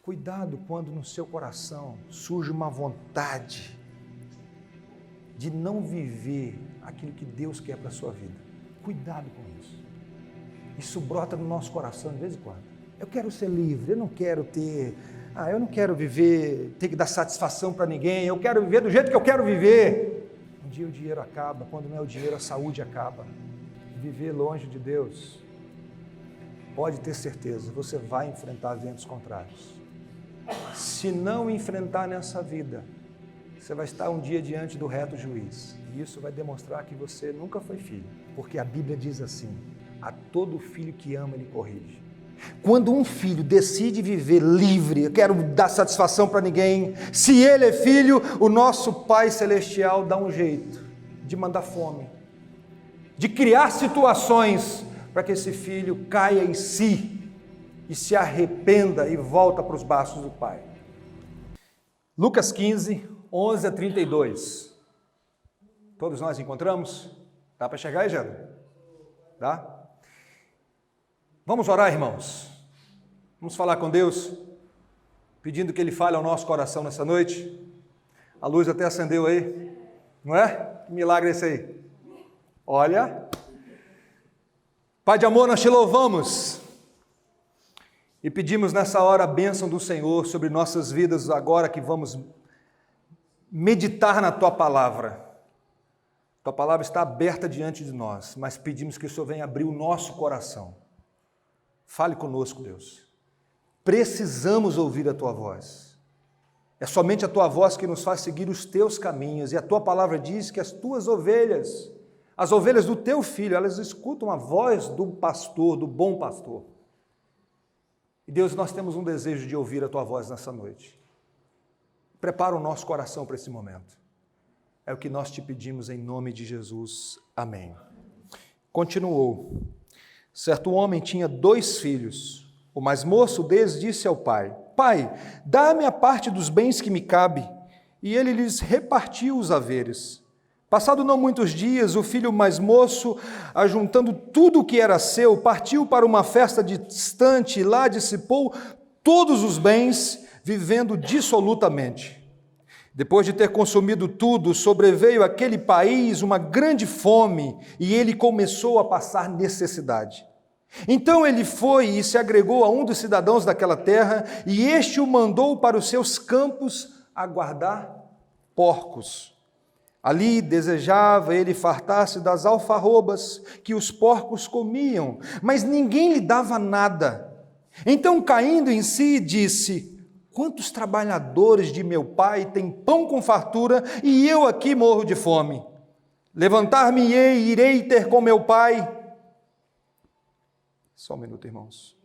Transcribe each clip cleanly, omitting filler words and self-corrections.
Cuidado quando no seu coração surge uma vontade de não viver aquilo que Deus quer para a sua vida. Cuidado com isso. Isso brota no nosso coração de vez em quando. Eu quero ser livre, eu não quero viver, ter que dar satisfação para ninguém, eu quero viver do jeito que eu quero viver. Um dia o dinheiro acaba, quando não é o dinheiro, a saúde acaba. Viver longe de Deus, pode ter certeza, você vai enfrentar ventos contrários. Se não enfrentar nessa vida, você vai estar um dia diante do reto juiz. E isso vai demonstrar que você nunca foi filho. Porque a Bíblia diz assim, a todo filho que ama, ele corrige. Quando um filho decide viver livre, eu quero dar satisfação para ninguém, se ele é filho, o nosso Pai Celestial dá um jeito de mandar fome, de criar situações para que esse filho caia em si e se arrependa e volta para os braços do Pai. Lucas 15, 11 a 32. Todos nós encontramos? Dá para chegar aí, Gero? Dá? Vamos orar, irmãos. Vamos falar com Deus, pedindo que Ele fale ao nosso coração nessa noite. A luz até acendeu aí, não é? Que milagre é esse aí? Olha. Pai de amor, nós te louvamos e pedimos nessa hora a bênção do Senhor sobre nossas vidas, agora que vamos meditar na Tua Palavra. Tua Palavra está aberta diante de nós, mas pedimos que o Senhor venha abrir o nosso coração. Fale conosco, Deus. Precisamos ouvir a Tua voz. É somente a Tua voz que nos faz seguir os Teus caminhos, e a Tua Palavra diz que as Tuas ovelhas, as ovelhas do Teu Filho, elas escutam a voz do pastor, do bom pastor. E Deus, nós temos um desejo de ouvir a Tua voz nessa noite. Prepara o nosso coração para esse momento. É o que nós te pedimos em nome de Jesus. Amém. Continuou. Certo homem tinha 2 filhos. O mais moço deles disse ao pai, Pai, dá-me a parte dos bens que me cabe. E ele lhes repartiu os haveres. Passado não muitos dias, o filho mais moço, ajuntando tudo o que era seu, partiu para uma festa distante e lá dissipou todos os bens, vivendo dissolutamente. Depois de ter consumido tudo, sobreveio àquele país uma grande fome e ele começou a passar necessidade. Então ele foi e se agregou a um dos cidadãos daquela terra e este o mandou para os seus campos a guardar porcos. Ali desejava ele fartar-se das alfarrobas que os porcos comiam, mas ninguém lhe dava nada. Então, caindo em si, disse, quantos trabalhadores de meu pai têm pão com fartura e eu aqui morro de fome? Levantar-me-ei e irei ter com meu pai. Só um minuto, irmãos.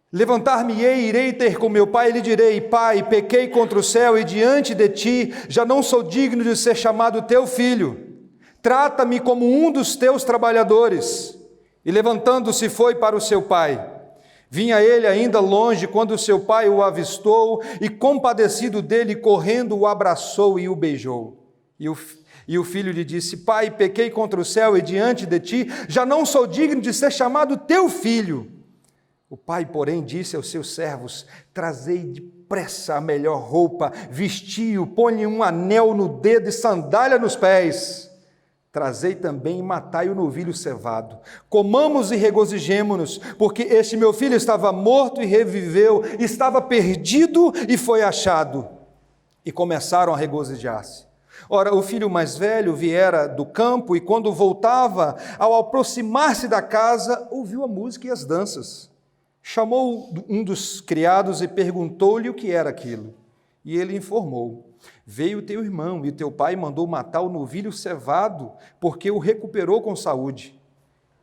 Levantar-me-ei e irei ter com meu pai e lhe direi, Pai, pequei contra o céu e diante de ti, já não sou digno de ser chamado teu filho. Trata-me como um dos teus trabalhadores. E levantando-se foi para o seu pai. Vinha ele ainda longe quando seu pai o avistou e compadecido dele, correndo, o abraçou e o beijou. E o filho lhe disse, Pai, pequei contra o céu e diante de ti, já não sou digno de ser chamado teu filho. O pai, porém, disse aos seus servos, trazei depressa a melhor roupa, vestiu, põe um anel no dedo e sandália nos pés. Trazei também e matai o novilho cevado. Comamos e regozijemo-nos, porque este meu filho estava morto e reviveu, estava perdido e foi achado. E começaram a regozijar-se. Ora, o filho mais velho viera do campo e quando voltava, ao aproximar-se da casa, ouviu a música e as danças. Chamou um dos criados e perguntou-lhe o que era aquilo. E ele informou, veio teu irmão e teu pai mandou matar o novilho cevado, porque o recuperou com saúde.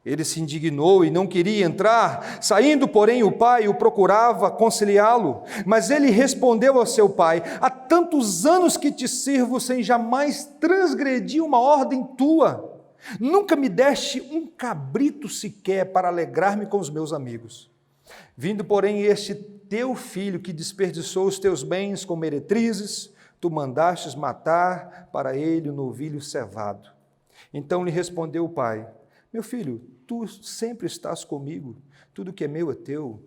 Ele se indignou e não queria entrar, saindo, porém, o pai o procurava conciliá-lo. Mas ele respondeu ao seu pai, há tantos anos que te sirvo sem jamais transgredir uma ordem tua. Nunca me deste um cabrito sequer para alegrar-me com os meus amigos. Vindo, porém, este teu filho que desperdiçou os teus bens com meretrizes, tu mandastes matar para ele o novilho cevado. Então lhe respondeu o pai, meu filho, tu sempre estás comigo, tudo que é meu é teu.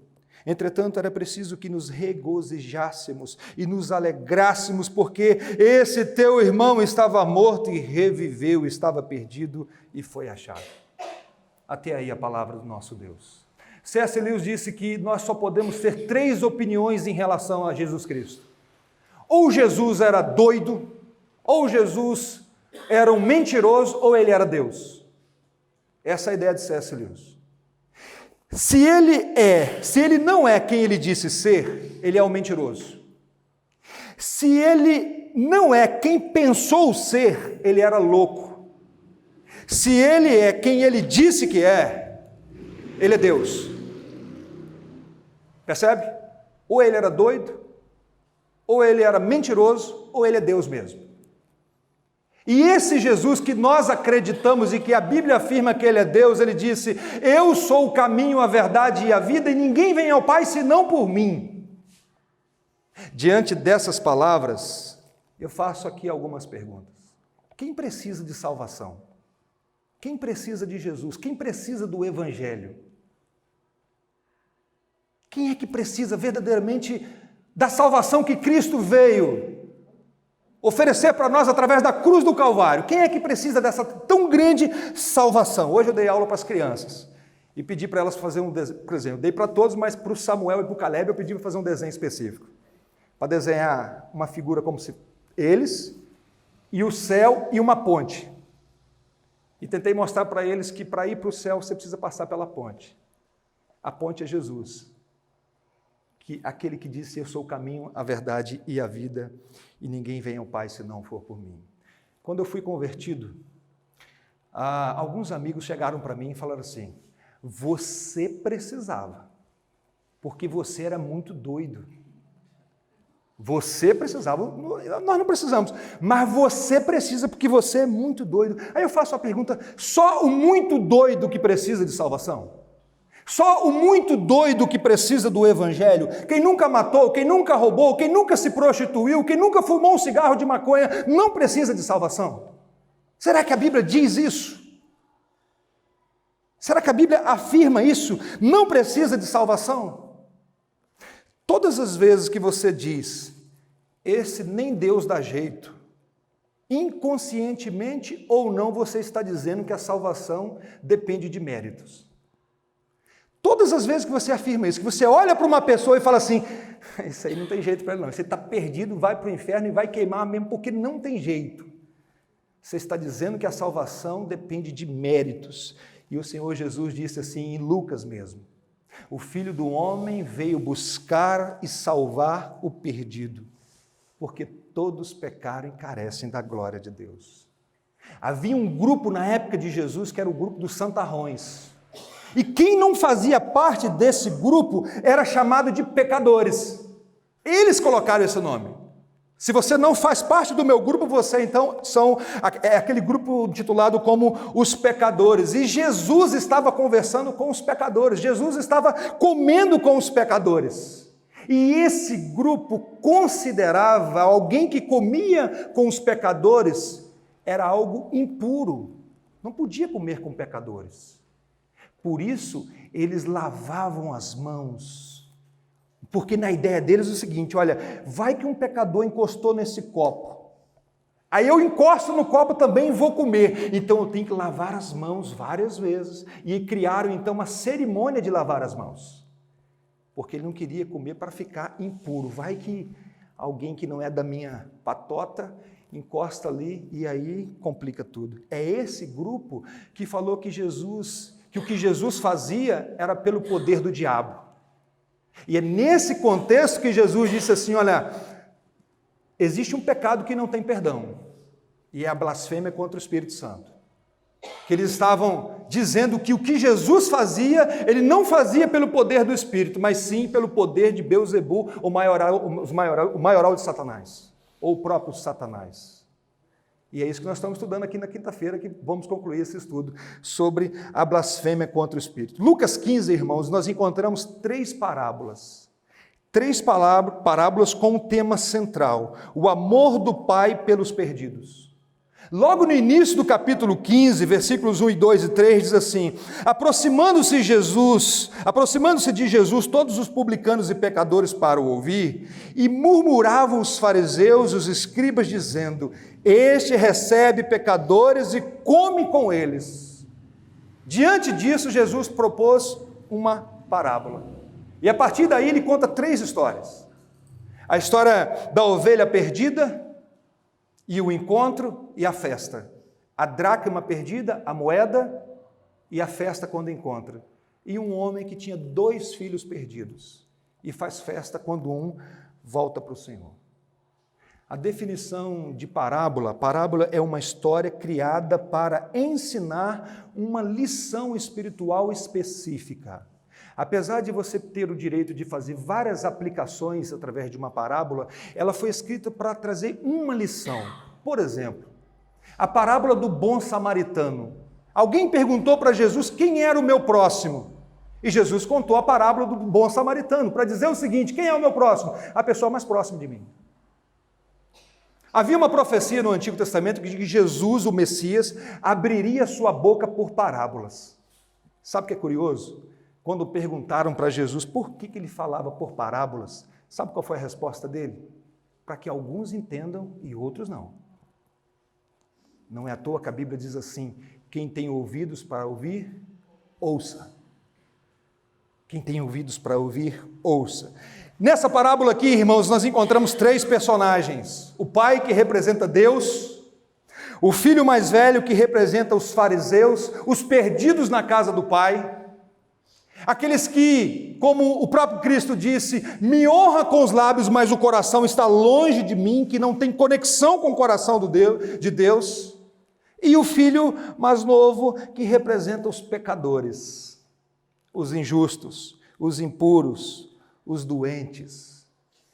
Entretanto, era preciso que nos regozijássemos e nos alegrássemos, porque esse teu irmão estava morto e reviveu, estava perdido e foi achado. Até aí a palavra do nosso Deus. C.S. Lewis disse que nós só podemos ter 3 opiniões em relação a Jesus Cristo. Ou Jesus era doido, ou Jesus era um mentiroso, ou ele era Deus. Essa é a ideia de C.S. Lewis. Se ele não é quem ele disse ser, ele é um mentiroso. Se ele não é quem pensou ser, ele era louco. Se ele é quem ele disse que é, ele é Deus. Percebe? Ou ele era doido, ou ele era mentiroso, ou ele é Deus mesmo. E esse Jesus que nós acreditamos e que a Bíblia afirma que ele é Deus, ele disse: eu sou o caminho, a verdade e a vida, e ninguém vem ao Pai senão por mim. Diante dessas palavras, eu faço aqui algumas perguntas. Quem precisa de salvação? Quem precisa de Jesus? Quem precisa do Evangelho? Quem é que precisa verdadeiramente da salvação que Cristo veio oferecer para nós através da cruz do Calvário? Quem é que precisa dessa tão grande salvação? Hoje eu dei aula para as crianças e pedi para elas fazer um desenho. Por exemplo, eu dei para todos, mas para o Samuel e para o Caleb eu pedi para fazer um desenho específico. Para desenhar uma figura como se eles e o céu e uma ponte. E tentei mostrar para eles que para ir para o céu você precisa passar pela ponte. A ponte é Jesus. Que aquele que disse: eu sou o caminho, a verdade e a vida, e ninguém vem ao Pai se não for por mim. Quando eu fui convertido, alguns amigos chegaram para mim e falaram assim: você precisava, porque você era muito doido. Você precisava, nós não precisamos, mas você precisa porque você é muito doido. Aí eu faço a pergunta: só o muito doido que precisa de salvação? Só o muito doido que precisa do Evangelho? Quem nunca matou, quem nunca roubou, quem nunca se prostituiu, quem nunca fumou um cigarro de maconha, não precisa de salvação? Será que a Bíblia diz isso? Será que a Bíblia afirma isso? Não precisa de salvação? Todas as vezes que você diz: esse nem Deus dá jeito, inconscientemente ou não, você está dizendo que a salvação depende de méritos. Todas as vezes que você afirma isso, que você olha para uma pessoa e fala assim: isso aí não tem jeito para ele não, você está perdido, vai para o inferno e vai queimar mesmo, porque não tem jeito. Você está dizendo que a salvação depende de méritos. E o Senhor Jesus disse assim em Lucas mesmo: o Filho do Homem veio buscar e salvar o perdido, porque todos pecaram e carecem da glória de Deus. Havia um grupo na época de Jesus que era o grupo dos santarrões. E quem não fazia parte desse grupo era chamado de pecadores. Eles colocaram esse nome. Se você não faz parte do meu grupo, você então é aquele grupo titulado como os pecadores. E Jesus estava conversando com os pecadores. Jesus estava comendo com os pecadores. E esse grupo considerava alguém que comia com os pecadores era algo impuro. Não podia comer com pecadores. Por isso, eles lavavam as mãos, porque na ideia deles é o seguinte: olha, vai que um pecador encostou nesse copo, aí eu encosto no copo também e vou comer, então eu tenho que lavar as mãos várias vezes, e criaram então uma cerimônia de lavar as mãos, porque ele não queria comer para ficar impuro. Vai que alguém que não é da minha patota encosta ali e aí complica tudo. É esse grupo que falou que o que Jesus fazia era pelo poder do diabo. E é nesse contexto que Jesus disse assim: olha, existe um pecado que não tem perdão, e é a blasfêmia contra o Espírito Santo. Que eles estavam dizendo que o que Jesus fazia, ele não fazia pelo poder do Espírito, mas sim pelo poder de Beelzebul, o maioral de Satanás, ou o próprio Satanás. E é isso que nós estamos estudando aqui na quinta-feira, que vamos concluir esse estudo sobre a blasfêmia contra o Espírito. Lucas 15, irmãos, nós encontramos 3 parábolas. 3 parábolas com um tema central: o amor do Pai pelos perdidos. Logo no início do capítulo 15, versículos 1 e 2 e 3, diz assim: aproximando-se de Jesus, todos os publicanos e pecadores para o ouvir, e murmuravam os fariseus e os escribas, dizendo: este recebe pecadores e come com eles. Diante disso, Jesus propôs uma parábola. E a partir daí ele conta 3 histórias. A história da ovelha perdida, e o encontro e a festa. A dracma perdida, a moeda, e a festa quando encontra. E um homem que tinha 2 filhos perdidos, e faz festa quando um volta para o Senhor. A definição de parábola é uma história criada para ensinar uma lição espiritual específica. Apesar de você ter o direito de fazer várias aplicações através de uma parábola, ela foi escrita para trazer uma lição. Por exemplo, a parábola do bom samaritano. Alguém perguntou para Jesus quem era o meu próximo. E Jesus contou a parábola do bom samaritano para dizer o seguinte: quem é o meu próximo? A pessoa mais próxima de mim. Havia uma profecia no Antigo Testamento que Jesus, o Messias, abriria sua boca por parábolas. Sabe o que é curioso? Quando perguntaram para Jesus por que ele falava por parábolas, sabe qual foi a resposta dele? Para que alguns entendam e outros não. Não é à toa que a Bíblia diz assim: quem tem ouvidos para ouvir, ouça. Quem tem ouvidos para ouvir, ouça. Nessa parábola aqui, irmãos, nós encontramos 3 personagens. O pai, que representa Deus, o filho mais velho, que representa os fariseus, os perdidos na casa do pai, aqueles que, como o próprio Cristo disse, me honra com os lábios, mas o coração está longe de mim, que não tem conexão com o coração de Deus, e o filho mais novo, que representa os pecadores, os injustos, os impuros, os doentes.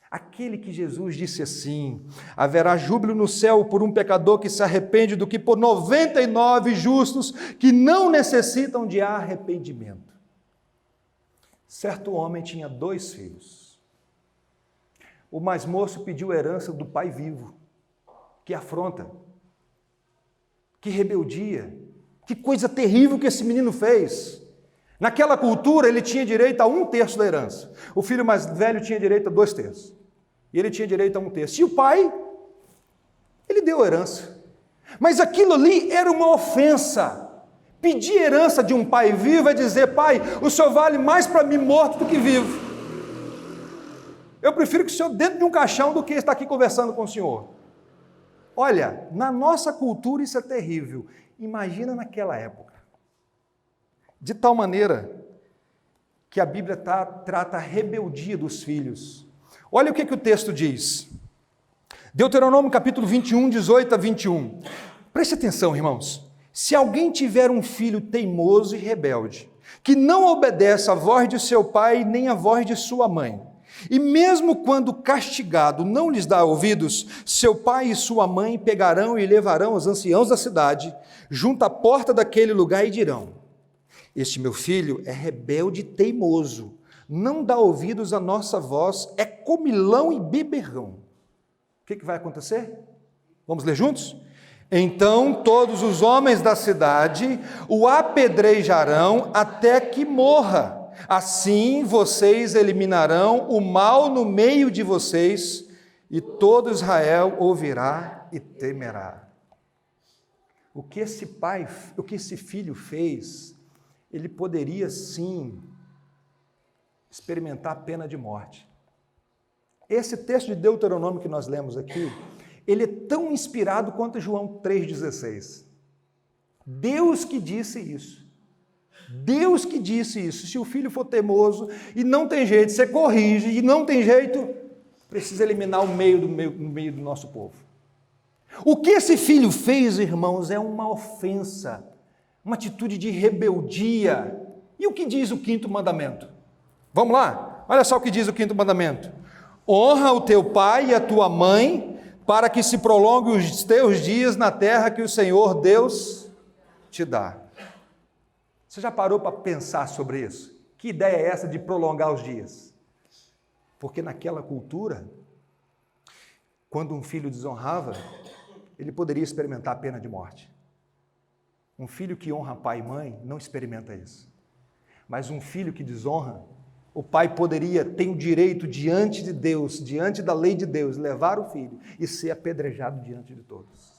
Aquele que Jesus disse assim: haverá júbilo no céu por um pecador que se arrepende do que por 99 justos que não necessitam de arrependimento. Certo homem tinha 2 filhos. O mais moço pediu a herança do pai vivo. Que afronta, que rebeldia, que coisa terrível que esse menino fez. Naquela cultura ele tinha direito a 1/3 da herança. O filho mais velho tinha direito a 2/3. E ele tinha direito a 1/3. E o pai, ele deu a herança. Mas aquilo ali era uma ofensa. Pedir herança de um pai vivo é dizer: pai, o senhor vale mais para mim morto do que vivo. Eu prefiro que o senhor dentro de um caixão do que estar aqui conversando com o senhor. Olha, na nossa cultura isso é terrível. Imagina naquela época. De tal maneira que a Bíblia trata a rebeldia dos filhos. Olha o que o texto diz. Deuteronômio capítulo 21, 18 a 21. Preste atenção, irmãos. Se alguém tiver um filho teimoso e rebelde, que não obedece à voz de seu pai nem à voz de sua mãe, e mesmo quando castigado não lhes dá ouvidos, seu pai e sua mãe pegarão e levarão os anciãos da cidade, junto à porta daquele lugar, e dirão: este meu filho é rebelde e teimoso, não dá ouvidos à nossa voz, é comilão e beberrão. O que vai acontecer? Vamos ler juntos? Então todos os homens da cidade o apedrejarão até que morra. Assim vocês eliminarão o mal no meio de vocês, e todo Israel ouvirá e temerá. O que esse filho fez, ele poderia sim experimentar a pena de morte. Esse texto de Deuteronômio que nós lemos aqui, ele é tão inspirado quanto João 3,16. Deus que disse isso. Deus que disse isso. Se o filho for teimoso e não tem jeito, você corrige, e não tem jeito, precisa eliminar o meio do nosso povo. O que esse filho fez, irmãos, é uma ofensa, uma atitude de rebeldia. E o que diz o 5º mandamento? Vamos lá? Olha só o que diz o 5º mandamento. Honra o teu pai e a tua mãe, para que se prolonguem os teus dias na terra que o Senhor Deus te dá. Você já parou para pensar sobre isso? Que ideia é essa de prolongar os dias? Porque naquela cultura, quando um filho desonrava, ele poderia experimentar a pena de morte. Um filho que honra pai e mãe não experimenta isso. Mas um filho que desonra, o pai poderia ter o direito diante de Deus, diante da lei de Deus, levar o filho e ser apedrejado diante de todos.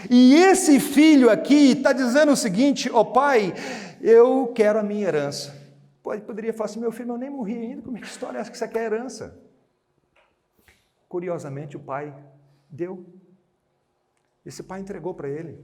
E esse filho aqui está dizendo o seguinte: ó pai, eu quero a minha herança. Poderia falar assim: meu filho, eu nem morri ainda, como é que história é essa que você quer herança? Curiosamente o pai deu. Esse pai entregou para ele.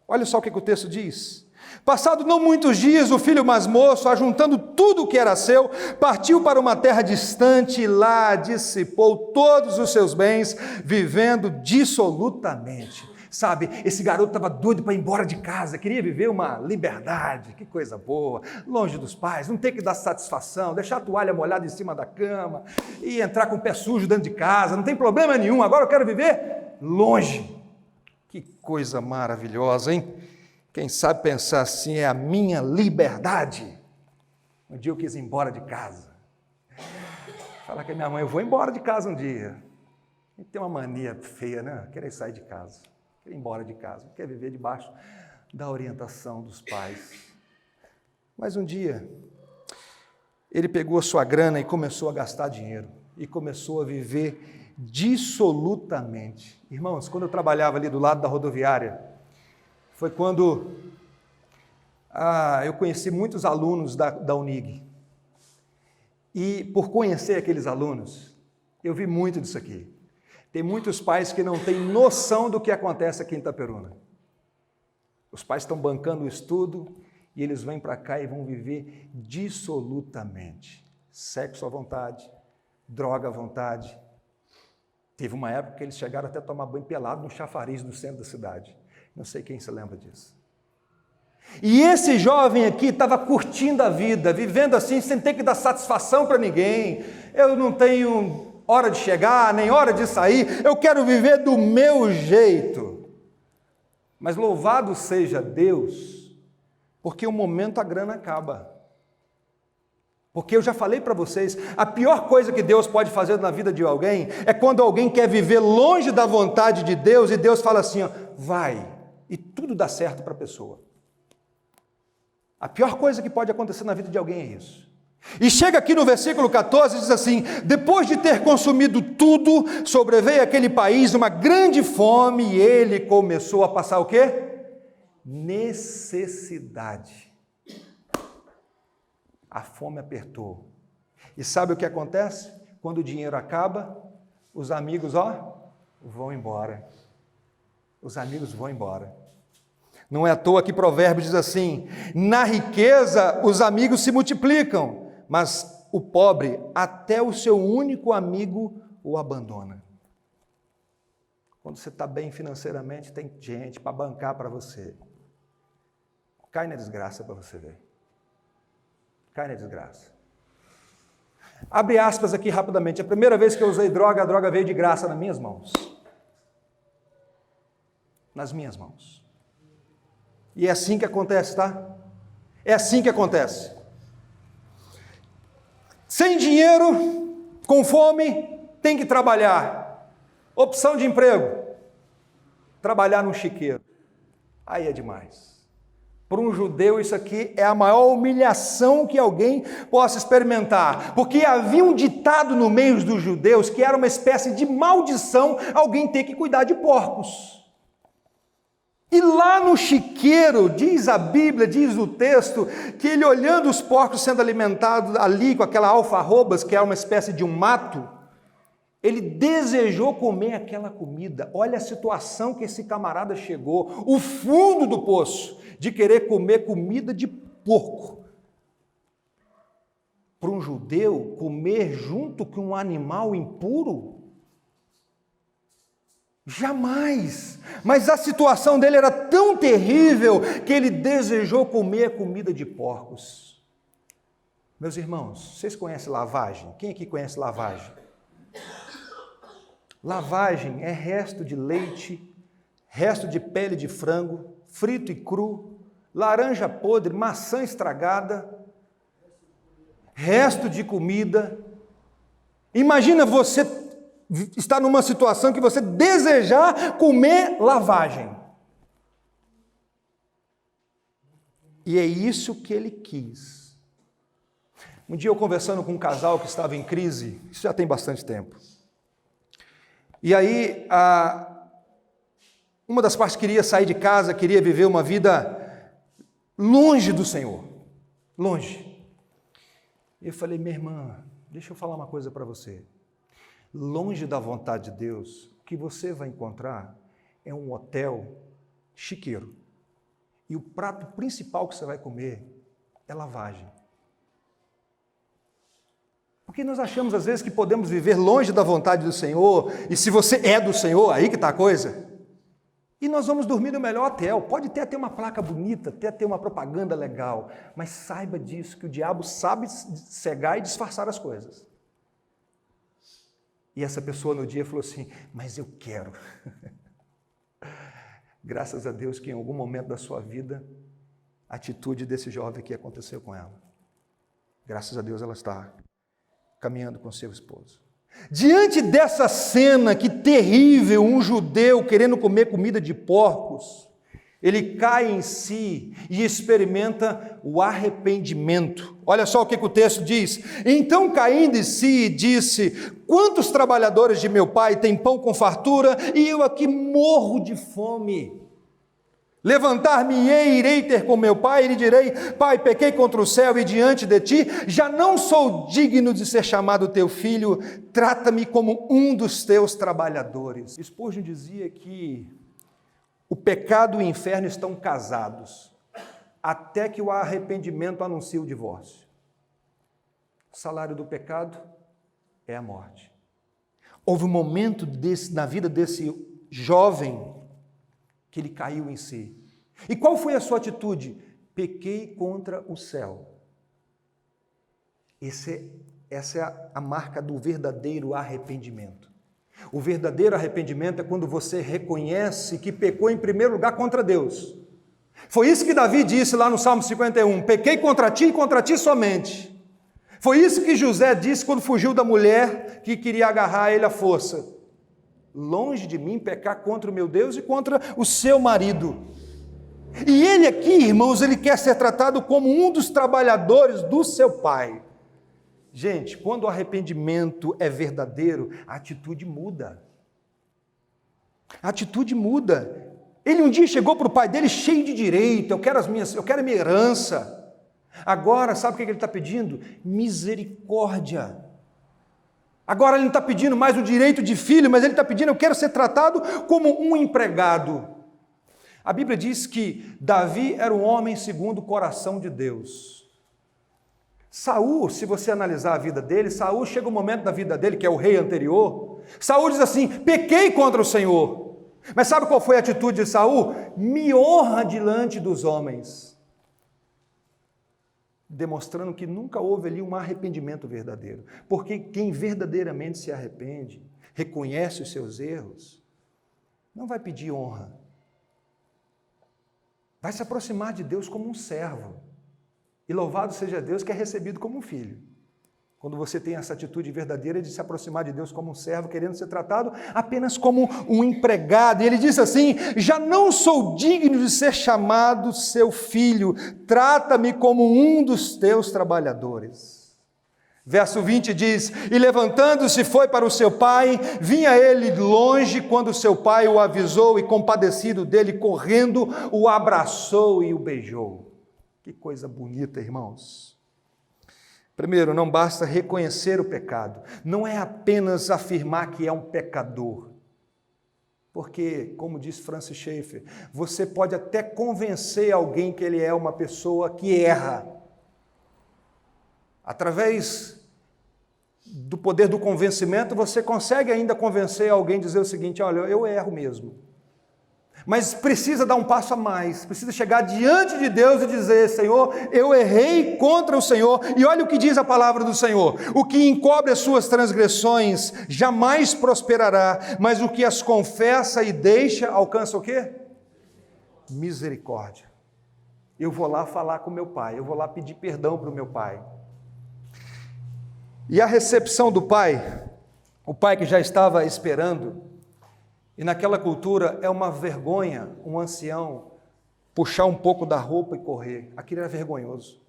Olha só o que o texto diz. Passado não muitos dias, o filho mais moço, ajuntando tudo o que era seu, partiu para uma terra distante e lá dissipou todos os seus bens, vivendo dissolutamente. Sabe, esse garoto estava doido para ir embora de casa, queria viver uma liberdade, que coisa boa, longe dos pais, não ter que dar satisfação, deixar a toalha molhada em cima da cama e entrar com o pé sujo dentro de casa, não tem problema nenhum, agora eu quero viver longe. Que coisa maravilhosa, hein? Quem sabe pensar assim é a minha liberdade. Um dia eu quis ir embora de casa. Falar com a minha mãe, eu vou embora de casa um dia. E tem uma mania feia, né? Querer sair de casa. Quer ir embora de casa, quer viver debaixo da orientação dos pais. Mas um dia, ele pegou a sua grana e começou a gastar dinheiro, e começou a viver dissolutamente. Irmãos, quando eu trabalhava ali do lado da rodoviária, foi quando eu conheci muitos alunos da Unig. E por conhecer aqueles alunos, eu vi muito disso aqui. Tem muitos pais que não têm noção do que acontece aqui em Itaperuna. Os pais estão bancando o estudo e eles vêm para cá e vão viver dissolutamente. Sexo à vontade, droga à vontade. Teve uma época que eles chegaram até a tomar banho pelado no chafariz do centro da cidade. Não sei quem se lembra disso. E esse jovem aqui estava curtindo a vida, vivendo assim, sem ter que dar satisfação para ninguém. Eu não tenho hora de chegar, nem hora de sair, eu quero viver do meu jeito. Mas louvado seja Deus, porque um momento a grana acaba. Porque eu já falei para vocês, a pior coisa que Deus pode fazer na vida de alguém é quando alguém quer viver longe da vontade de Deus e Deus fala assim, ó, vai, e tudo dá certo para a pessoa. A pior coisa que pode acontecer na vida de alguém é isso. E chega aqui no versículo 14 e diz assim, depois de ter consumido tudo, sobreveio àquele país uma grande fome e ele começou a passar o quê? Necessidade. A fome apertou. E sabe o que acontece? Quando o dinheiro acaba, os amigos, vão embora. Os amigos vão embora. Não é à toa que Provérbios diz assim, na riqueza os amigos se multiplicam, mas o pobre, até o seu único amigo, o abandona. Quando você está bem financeiramente, tem gente para bancar para você. Cai na desgraça para você ver. Cai na desgraça. Abre aspas aqui rapidamente. A primeira vez que eu usei droga, a droga veio de graça nas minhas mãos. Nas minhas mãos. E é assim que acontece, tá? É assim que acontece. Sem dinheiro, com fome, tem que trabalhar. Opção de emprego. Trabalhar num chiqueiro. Aí é demais. Para um judeu isso aqui é a maior humilhação que alguém possa experimentar. Porque havia um ditado no meio dos judeus que era uma espécie de maldição alguém ter que cuidar de porcos. E lá no chiqueiro, diz a Bíblia, diz o texto, que ele olhando os porcos sendo alimentados ali com aquela alfarrobas, que é uma espécie de um mato, ele desejou comer aquela comida. Olha a situação que esse camarada chegou, o fundo do poço, de querer comer comida de porco. Para um judeu, comer junto com um animal impuro? Jamais! Mas a situação dele era tão terrível que ele desejou comer a comida de porcos. Meus irmãos, vocês conhecem lavagem? Quem aqui conhece lavagem? Lavagem é resto de leite, resto de pele de frango, frito e cru, laranja podre, maçã estragada, resto de comida. Imagina você está numa situação que você desejar comer lavagem. E é isso que ele quis. Um dia eu conversando com um casal que estava em crise, isso já tem bastante tempo. E aí, uma das partes queria sair de casa, queria viver uma vida longe do Senhor. Longe. E eu falei, minha irmã, deixa eu falar uma coisa para você. Longe da vontade de Deus, o que você vai encontrar é um hotel chiqueiro. E o prato principal que você vai comer é lavagem. Porque nós achamos às vezes que podemos viver longe da vontade do Senhor, e se você é do Senhor, aí que está a coisa. E nós vamos dormir no melhor hotel. Pode ter até uma placa bonita, até uma propaganda legal, mas saiba disso, que o diabo sabe cegar e disfarçar as coisas. E essa pessoa no dia falou assim, mas eu quero. Graças a Deus que em algum momento da sua vida, a atitude desse jovem aqui aconteceu com ela. Graças a Deus ela está caminhando com seu esposo. Diante dessa cena, que terrível, um judeu querendo comer comida de porcos, ele cai em si e experimenta o arrependimento. Olha só o que o texto diz. Então, caindo em si, disse, quantos trabalhadores de meu pai têm pão com fartura e eu aqui morro de fome? Levantar-me-ei, irei ter com meu pai e lhe direi, pai, pequei contra o céu e diante de ti, já não sou digno de ser chamado teu filho, trata-me como um dos teus trabalhadores. Spurgeon dizia que o pecado e o inferno estão casados, até que o arrependimento anuncie o divórcio. O salário do pecado é a morte. Houve um momento na vida desse jovem que ele caiu em si. E qual foi a sua atitude? Pequei contra o céu. Essa é a marca do verdadeiro arrependimento. O verdadeiro arrependimento é quando você reconhece que pecou em primeiro lugar contra Deus. Foi isso que Davi disse lá no Salmo 51, pequei contra ti e contra ti somente. Foi isso que José disse quando fugiu da mulher que queria agarrar ele à força. Longe de mim pecar contra o meu Deus e contra o seu marido. E ele aqui, irmãos, ele quer ser tratado como um dos trabalhadores do seu pai. Gente, quando o arrependimento é verdadeiro, a atitude muda. A atitude muda. Ele um dia chegou para o pai dele cheio de direito, eu quero a minha herança. Agora, sabe o que ele está pedindo? Misericórdia. Agora ele não está pedindo mais o direito de filho, mas ele está pedindo, eu quero ser tratado como um empregado. A Bíblia diz que Davi era um homem segundo o coração de Deus. Saul, se você analisar a vida dele, Saul chega um momento da vida dele, que é o rei anterior, Saul diz assim, pequei contra o Senhor. Mas sabe qual foi a atitude de Saul? Me honra diante dos homens. Demonstrando que nunca houve ali um arrependimento verdadeiro. Porque quem verdadeiramente se arrepende, reconhece os seus erros, não vai pedir honra. Vai se aproximar de Deus como um servo. E louvado seja Deus que é recebido como um filho. Quando você tem essa atitude verdadeira de se aproximar de Deus como um servo, querendo ser tratado apenas como um empregado. E ele diz assim, já não sou digno de ser chamado seu filho, trata-me como um dos teus trabalhadores. Verso 20 diz, e levantando-se foi para o seu pai, vinha ele longe quando seu pai o avisou e compadecido dele, correndo, o abraçou e o beijou. Que coisa bonita, irmãos. Primeiro, não basta reconhecer o pecado, não é apenas afirmar que é um pecador. Porque, como diz Francis Schaeffer, você pode até convencer alguém que ele é uma pessoa que erra. Através do poder do convencimento, você consegue ainda convencer alguém a dizer o seguinte, olha, eu erro mesmo. Mas precisa dar um passo a mais, precisa chegar diante de Deus e dizer, Senhor, eu errei contra o Senhor, e olha o que diz a palavra do Senhor, o que encobre as suas transgressões jamais prosperará, mas o que as confessa e deixa, alcança o quê? Misericórdia. Eu vou lá falar com meu pai, eu vou lá pedir perdão para o meu pai. E a recepção do pai, O pai que já estava esperando, e naquela cultura é uma vergonha um ancião puxar um pouco da roupa e correr. Aquilo era vergonhoso.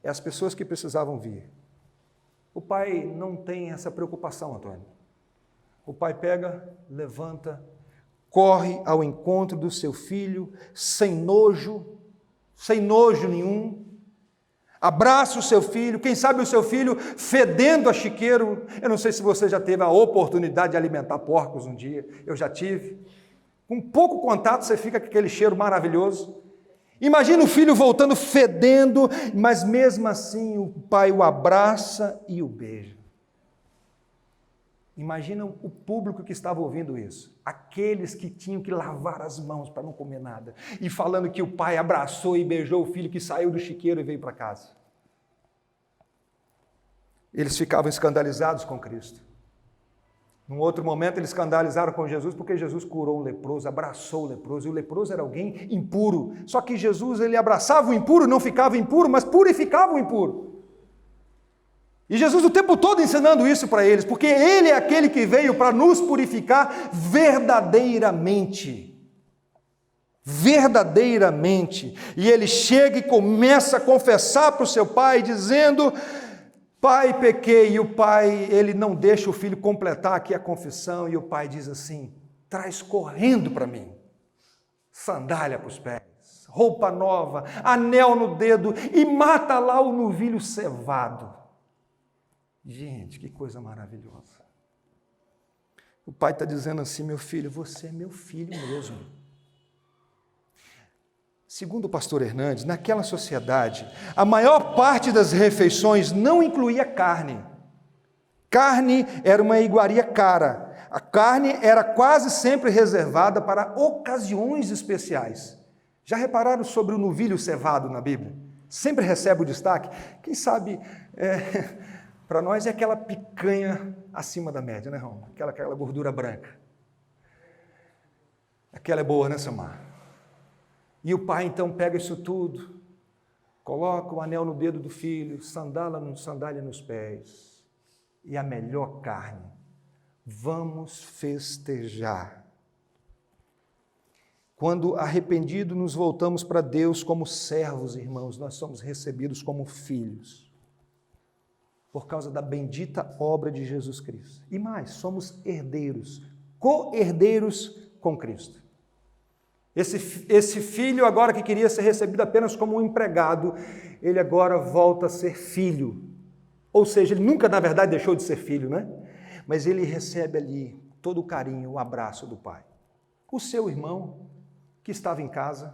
É as pessoas que precisavam vir. O pai não tem essa preocupação, Antônio. O pai pega, levanta, corre ao encontro do seu filho, sem nojo nenhum, abraça o seu filho, quem sabe o seu filho fedendo a chiqueiro. Eu não sei se você já teve a oportunidade de alimentar porcos um dia, eu já tive. Com pouco contato você fica com aquele cheiro maravilhoso. Imagina o filho voltando fedendo, mas mesmo assim o pai o abraça e o beija. Imagina o público que estava ouvindo isso, aqueles que tinham que lavar as mãos para não comer nada, e falando que o pai abraçou e beijou o filho que saiu do chiqueiro e veio para casa. Eles ficavam escandalizados com Cristo. Num outro momento eles escandalizaram com Jesus porque Jesus curou um leproso, abraçou o leproso, e o leproso era alguém impuro. Só que Jesus, ele abraçava o impuro, não ficava impuro, mas purificava o impuro. E Jesus o tempo todo ensinando isso para eles, porque Ele é aquele que veio para nos purificar verdadeiramente. Verdadeiramente. E Ele chega e começa a confessar para o seu pai, dizendo: Pai, pequei. E o pai, ele não deixa o filho completar aqui a confissão, e o pai diz assim: traz correndo para mim sandália para os pés, roupa nova, anel no dedo, e mata lá o novilho cevado. Gente, que coisa maravilhosa. O pai está dizendo assim: meu filho, você é meu filho mesmo. Segundo o pastor Hernandes, naquela sociedade, a maior parte das refeições não incluía carne. Carne era uma iguaria cara. A carne era quase sempre reservada para ocasiões especiais. Já repararam sobre o novilho cevado na Bíblia? Sempre recebe o destaque. Quem sabe, para nós é aquela picanha acima da média, né, Roma? Aquela gordura branca. Aquela é boa, né, Samar? E o pai então pega isso tudo, coloca o anel no dedo do filho, sandália nos pés, e a melhor carne. Vamos festejar. Quando arrependido nos voltamos para Deus como servos, irmãos, nós somos recebidos como filhos, por causa da bendita obra de Jesus Cristo. E mais, somos herdeiros, co-herdeiros com Cristo. Esse filho agora que queria ser recebido apenas como um empregado, ele agora volta a ser filho. Ou seja, ele nunca, na verdade, deixou de ser filho, né? Mas ele recebe ali todo o carinho, o abraço do pai. O seu irmão, que estava em casa,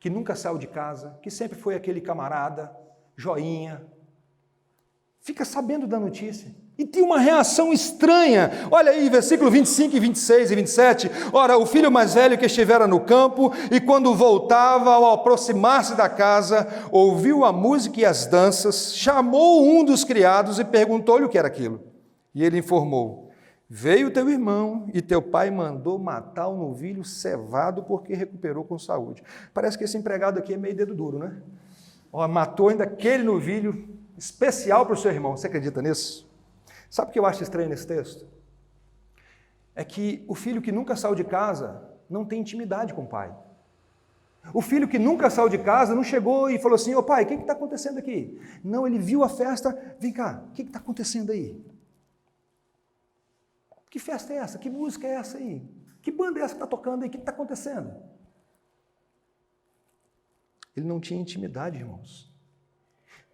que nunca saiu de casa, que sempre foi aquele camarada, joinha, fica sabendo da notícia e tem uma reação estranha. Olha aí, versículo 25, 26 e 27. Ora, o filho mais velho que estivera no campo, e quando voltava, ao aproximar-se da casa, ouviu a música e as danças, chamou um dos criados e perguntou-lhe o que era aquilo. E ele informou: veio teu irmão e teu pai mandou matar o novilho cevado porque recuperou com saúde. Parece que esse empregado aqui é meio dedo duro, né? Matou ainda aquele novilho especial para o seu irmão. Você acredita nisso? Sabe o que eu acho estranho nesse texto? É que o filho que nunca saiu de casa não tem intimidade com o pai. O filho que nunca saiu de casa não chegou e falou assim: ô pai, o que está acontecendo aqui? Não, ele viu a festa, vem cá, o que está acontecendo aí? Que festa é essa? Que música é essa aí? Que banda é essa que está tocando aí? O que está acontecendo? Ele não tinha intimidade, irmãos.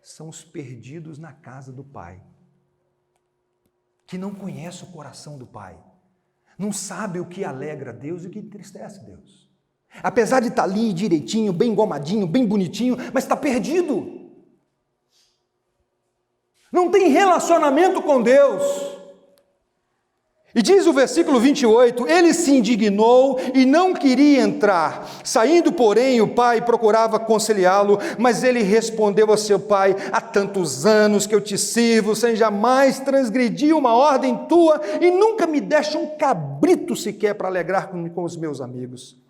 São os perdidos na casa do pai, que não conhece o coração do pai, não sabe o que alegra Deus e o que entristece Deus. Apesar de estar ali direitinho, bem engomadinho, bem bonitinho, mas está perdido. Não tem relacionamento com Deus. E diz o versículo 28, ele se indignou e não queria entrar. Saindo, porém, o pai procurava conciliá-lo, mas ele respondeu a seu pai: há tantos anos que eu te sirvo, sem jamais transgredir uma ordem tua, e nunca me deste um cabrito sequer para alegrar-me com os meus amigos.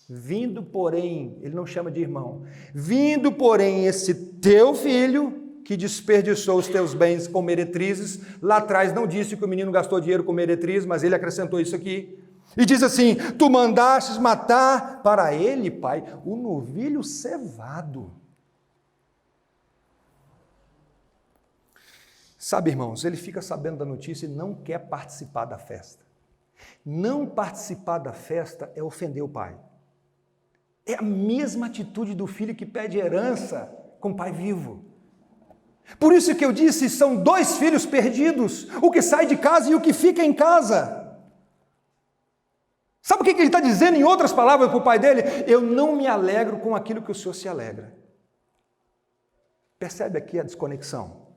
Vindo, porém, ele não chama de irmão, vindo, porém, esse teu filho, que desperdiçou os teus bens com meretrizes. Lá atrás não disse que o menino gastou dinheiro com meretrizes, mas ele acrescentou isso aqui. E diz assim: tu mandastes matar para ele, pai, o novilho cevado. Sabe, irmãos, ele fica sabendo da notícia e não quer participar da festa. Não participar da festa é ofender o pai. É a mesma atitude do filho que pede herança com o pai vivo. Por isso que eu disse, são dois filhos perdidos, o que sai de casa e o que fica em casa. Sabe o que ele está dizendo em outras palavras para o pai dele? Eu não me alegro com aquilo que o senhor se alegra. Percebe aqui a desconexão?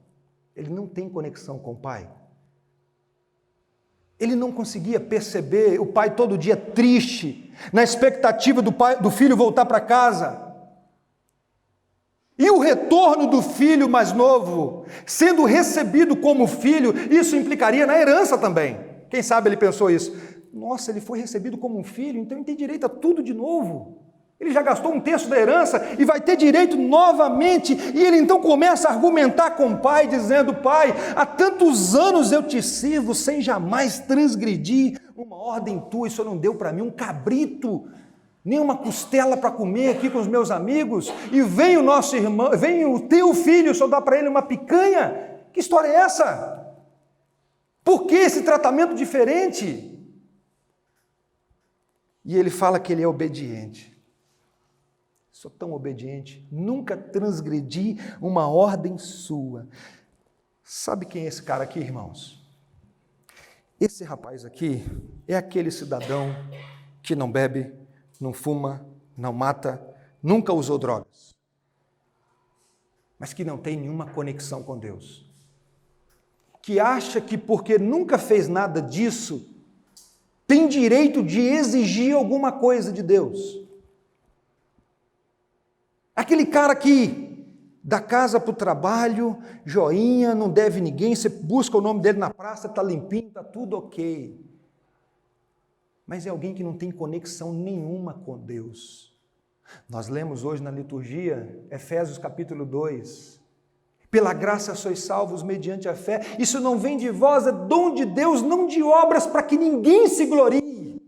Ele não tem conexão com o pai. Ele não conseguia perceber o pai todo dia triste, na expectativa do filho voltar para casa. E o retorno do filho mais novo, sendo recebido como filho, isso implicaria na herança também. Quem sabe ele pensou isso? Nossa, ele foi recebido como um filho, então ele tem direito a tudo de novo. Ele já gastou um terço da herança e vai ter direito novamente. E ele então começa a argumentar com o pai, dizendo: pai, há tantos anos eu te sirvo sem jamais transgredir uma ordem tua, e o senhor não deu para mim um cabrito, nem uma costela para comer aqui com os meus amigos, e vem o nosso irmão, vem o teu filho, o senhor dá para ele uma picanha? Que história é essa? Por que esse tratamento diferente? E ele fala que ele é obediente. Sou tão obediente, nunca transgredi uma ordem sua. Sabe quem é esse cara aqui, irmãos? Esse rapaz aqui é aquele cidadão que não bebe, não fuma, não mata, nunca usou drogas, mas que não tem nenhuma conexão com Deus, que acha que porque nunca fez nada disso, tem direito de exigir alguma coisa de Deus. Aquele cara que da casa para o trabalho, joinha, não deve ninguém, você busca o nome dele na praça, está limpinho, está tudo ok. Mas é alguém que não tem conexão nenhuma com Deus. Nós lemos hoje na liturgia, Efésios capítulo 2, pela graça sois salvos mediante a fé, isso não vem de vós, é dom de Deus, não de obras, para que ninguém se glorie.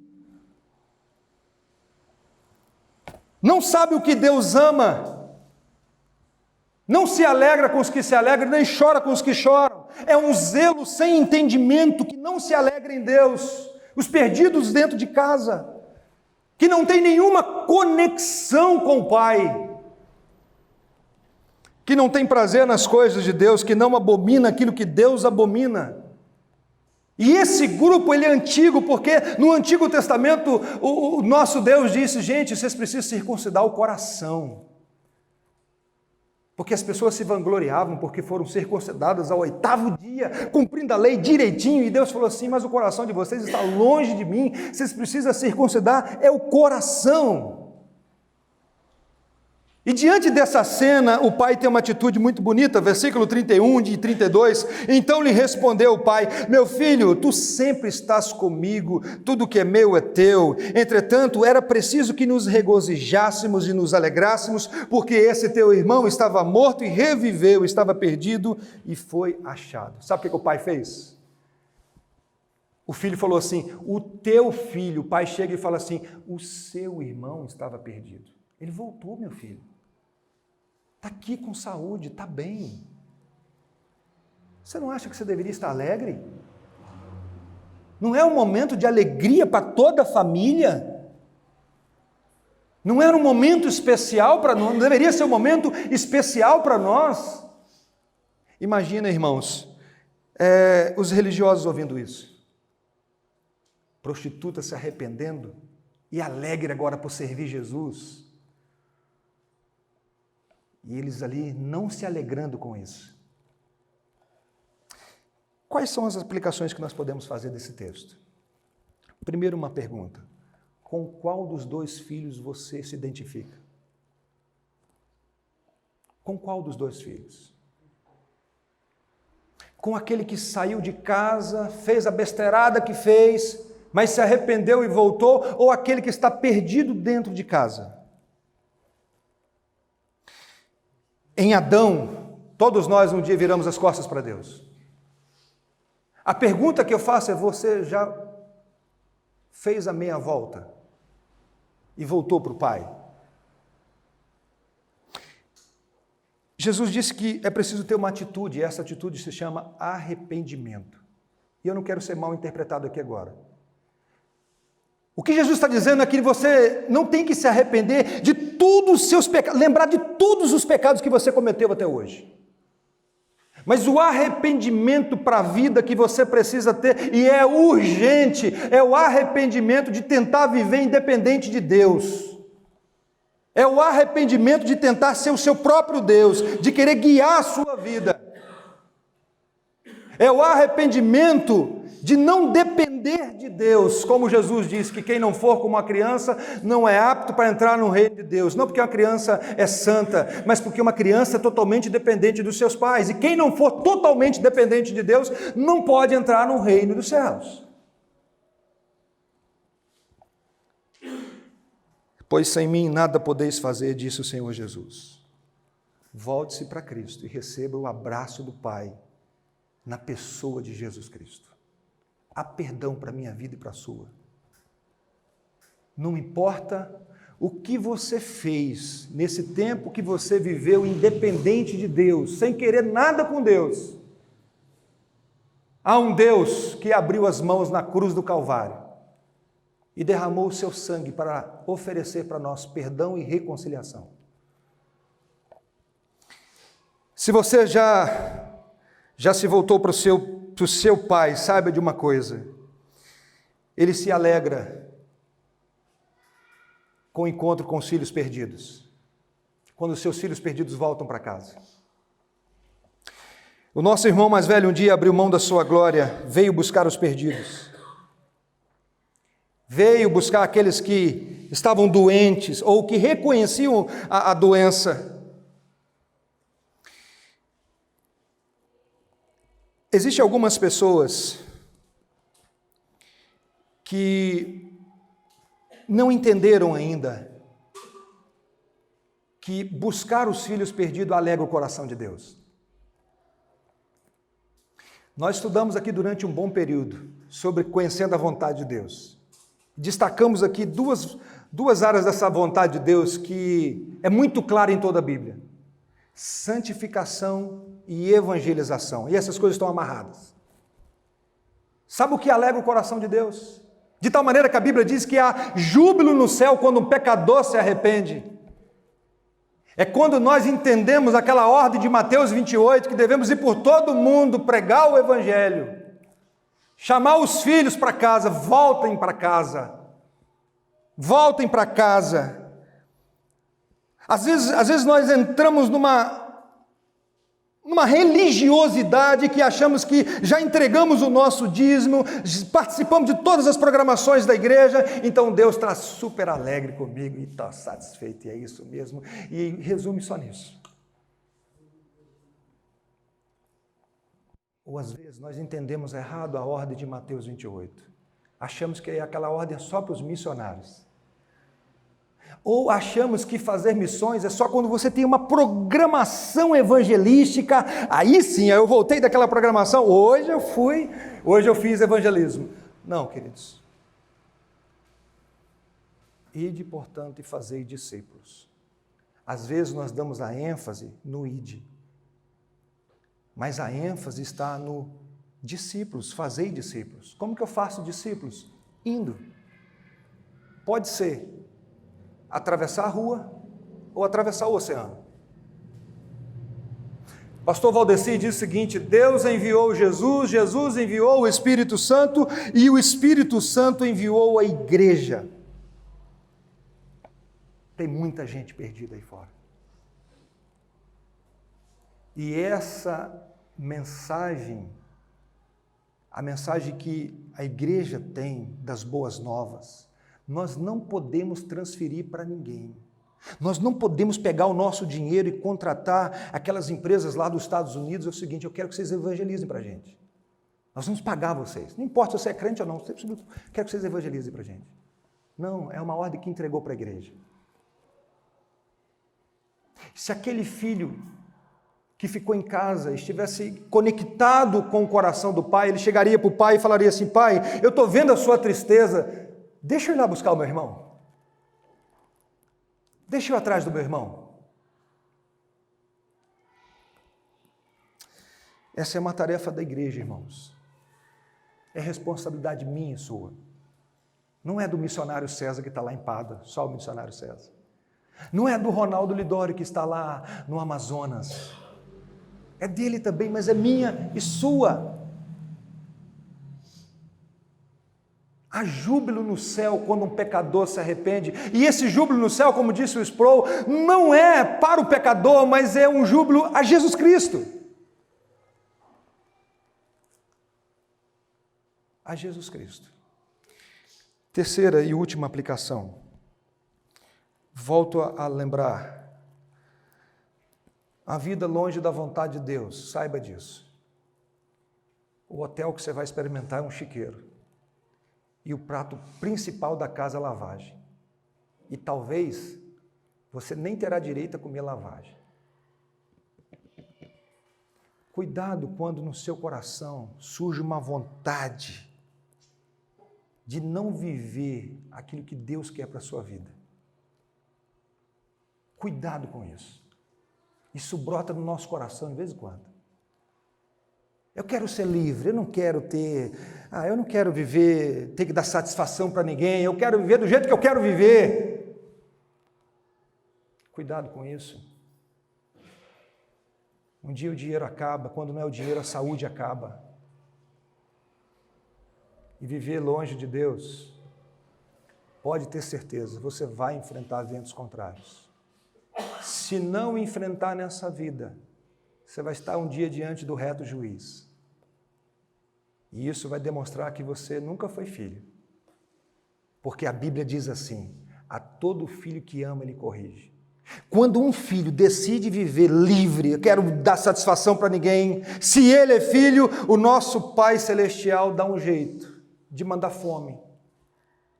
Não sabe o que Deus ama, não se alegra com os que se alegram, nem chora com os que choram, é um zelo sem entendimento, que não se alegra em Deus, os perdidos dentro de casa, que não tem nenhuma conexão com o Pai, que não tem prazer nas coisas de Deus, que não abomina aquilo que Deus abomina. E esse grupo, ele é antigo, porque no Antigo Testamento, o nosso Deus disse: gente, vocês precisam circuncidar o coração. Porque as pessoas se vangloriavam porque foram circuncidadas ao 8º dia, cumprindo a lei direitinho, e Deus falou assim: mas o coração de vocês está longe de mim, vocês precisam circuncidar, é o coração. E diante dessa cena, o pai tem uma atitude muito bonita, versículo 31 e 32, então lhe respondeu o pai: meu filho, tu sempre estás comigo, tudo que é meu é teu, entretanto era preciso que nos regozijássemos e nos alegrássemos, porque esse teu irmão estava morto e reviveu, estava perdido e foi achado. Sabe o que o pai fez? O filho falou assim: o teu filho, o pai chega e fala assim: o seu irmão estava perdido, ele voltou, meu filho. Está aqui com saúde, está bem. Você não acha que você deveria estar alegre? Não é um momento de alegria para toda a família? Não era um momento especial para nós? Não deveria ser um momento especial para nós? Imagina, irmãos, os religiosos ouvindo isso. Prostituta se arrependendo e alegre agora por servir Jesus. E eles ali não se alegrando com isso. Quais são as aplicações que nós podemos fazer desse texto? Primeiro, uma pergunta: com qual dos dois filhos você se identifica? Com qual dos dois filhos? Com aquele que saiu de casa, fez a besteirada que fez, mas se arrependeu e voltou, ou aquele que está perdido dentro de casa? Em Adão, Todos nós um dia viramos as costas para Deus. A pergunta que eu faço é: você já fez a meia volta e voltou para o Pai? Jesus disse que é preciso ter uma atitude, e essa atitude se chama arrependimento. E eu não quero ser mal interpretado aqui agora. O que Jesus está dizendo é que você não tem que se arrepender de todos os seus pecados, lembrar de todos os pecados que você cometeu até hoje. Mas o arrependimento para a vida que você precisa ter, e é urgente, é o arrependimento de tentar viver independente de Deus. É o arrependimento de tentar ser o seu próprio Deus, de querer guiar a sua vida. É o arrependimento de não depender de Deus, como Jesus disse, que quem não for como uma criança não é apto para entrar no reino de Deus. Não porque uma criança é santa, mas porque uma criança é totalmente dependente dos seus pais. E quem não for totalmente dependente de Deus não pode entrar no reino dos céus. Pois sem mim nada podeis fazer, disse o Senhor Jesus. Volte-se para Cristo e receba o abraço do Pai na pessoa de Jesus Cristo. Há perdão para a minha vida e para a sua. Não importa o que você fez nesse tempo que você viveu independente de Deus, sem querer nada com Deus. Há um Deus que abriu as mãos na cruz do Calvário e derramou o seu sangue para oferecer para nós perdão e reconciliação. Se você já se voltou para o seu pai, saiba de uma coisa: ele se alegra com o encontro com os filhos perdidos, quando os seus filhos perdidos voltam para casa. O nosso irmão mais velho um dia abriu mão da sua glória, veio buscar os perdidos. Veio buscar aqueles que estavam doentes ou que reconheciam a doença. Existem algumas pessoas que não entenderam ainda que buscar os filhos perdidos alegra o coração de Deus. Nós estudamos aqui durante um bom período sobre conhecendo a vontade de Deus. Destacamos aqui duas áreas dessa vontade de Deus que é muito clara em toda a Bíblia: santificação e evangelização. E essas coisas estão amarradas. Sabe o que alegra o coração de Deus? De tal maneira que a Bíblia diz que há júbilo no céu quando um pecador se arrepende. É quando nós entendemos aquela ordem de Mateus 28, que devemos ir por todo mundo, pregar o Evangelho, chamar os filhos para casa, voltem para casa. Voltem para casa. Às vezes nós entramos numa religiosidade que achamos que já entregamos o nosso dízimo, participamos de todas as programações da igreja, então Deus está super alegre comigo e está satisfeito, e é isso mesmo, e resume só nisso. Ou às vezes nós entendemos errado a ordem de Mateus 28. Achamos que aquela ordem é só para os missionários. Ou achamos que fazer missões é só quando você tem uma programação evangelística. Aí sim, eu voltei daquela programação, hoje eu fiz evangelismo. Não, queridos. Ide, portanto, e fazei discípulos. Às vezes nós damos a ênfase no ide. Mas a ênfase está no discípulos, fazei discípulos. Como que eu faço discípulos? Indo. Pode ser atravessar a rua ou atravessar o oceano. Pastor Valdeci diz o seguinte: Deus enviou Jesus, Jesus enviou o Espírito Santo e o Espírito Santo enviou a igreja. Tem muita gente perdida aí fora. E essa mensagem, a mensagem que a igreja tem das boas novas, nós não podemos transferir para ninguém. Nós não podemos pegar o nosso dinheiro e contratar aquelas empresas lá dos Estados Unidos. É o seguinte: eu quero que vocês evangelizem para a gente. Nós vamos pagar vocês. Não importa se você é crente ou não, quero que vocês evangelizem para a gente. Não, é uma ordem que entregou para a igreja. Se aquele filho que ficou em casa, estivesse conectado com o coração do pai, ele chegaria para o pai e falaria assim: pai, eu estou vendo a sua tristeza, deixa eu ir lá buscar o meu irmão. Deixa eu ir atrás do meu irmão. Essa é uma tarefa da igreja, irmãos. É responsabilidade minha e sua. Não é do missionário César que está lá em Pada, só o missionário César. Não é do Ronaldo Lidório que está lá no Amazonas. É dele também, mas é minha e sua. Há júbilo no céu quando um pecador se arrepende. E esse júbilo no céu, como disse o Sproul, não é para o pecador, mas é um júbilo a Jesus Cristo. A Jesus Cristo. Terceira e última aplicação. Volto a lembrar. A vida longe da vontade de Deus, saiba disso. O hotel que você vai experimentar é um chiqueiro. E o prato principal da casa é lavagem. E talvez você nem terá direito a comer lavagem. Cuidado quando no seu coração surge uma vontade de não viver aquilo que Deus quer para a sua vida. Cuidado com isso. Isso brota no nosso coração de vez em quando. Eu quero ser livre, eu não quero viver, ter que dar satisfação para ninguém, eu quero viver do jeito que eu quero viver. Cuidado com isso. Um dia o dinheiro acaba, quando não é o dinheiro, a saúde acaba. E viver longe de Deus, pode ter certeza, você vai enfrentar ventos contrários. Se não enfrentar nessa vida, você vai estar um dia diante do reto juiz. E isso vai demonstrar que você nunca foi filho. Porque a Bíblia diz assim: a todo filho que ama, ele corrige. Quando um filho decide viver livre, eu quero dar satisfação para ninguém, se ele é filho, o nosso Pai Celestial dá um jeito de mandar fome,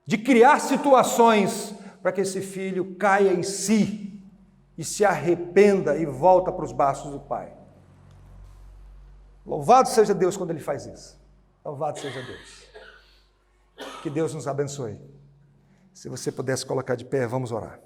de criar situações para que esse filho caia em si e se arrependa e volta para os braços do Pai. Louvado seja Deus quando Ele faz isso. Louvado seja Deus. Que Deus nos abençoe. Se você pudesse colocar de pé, vamos orar.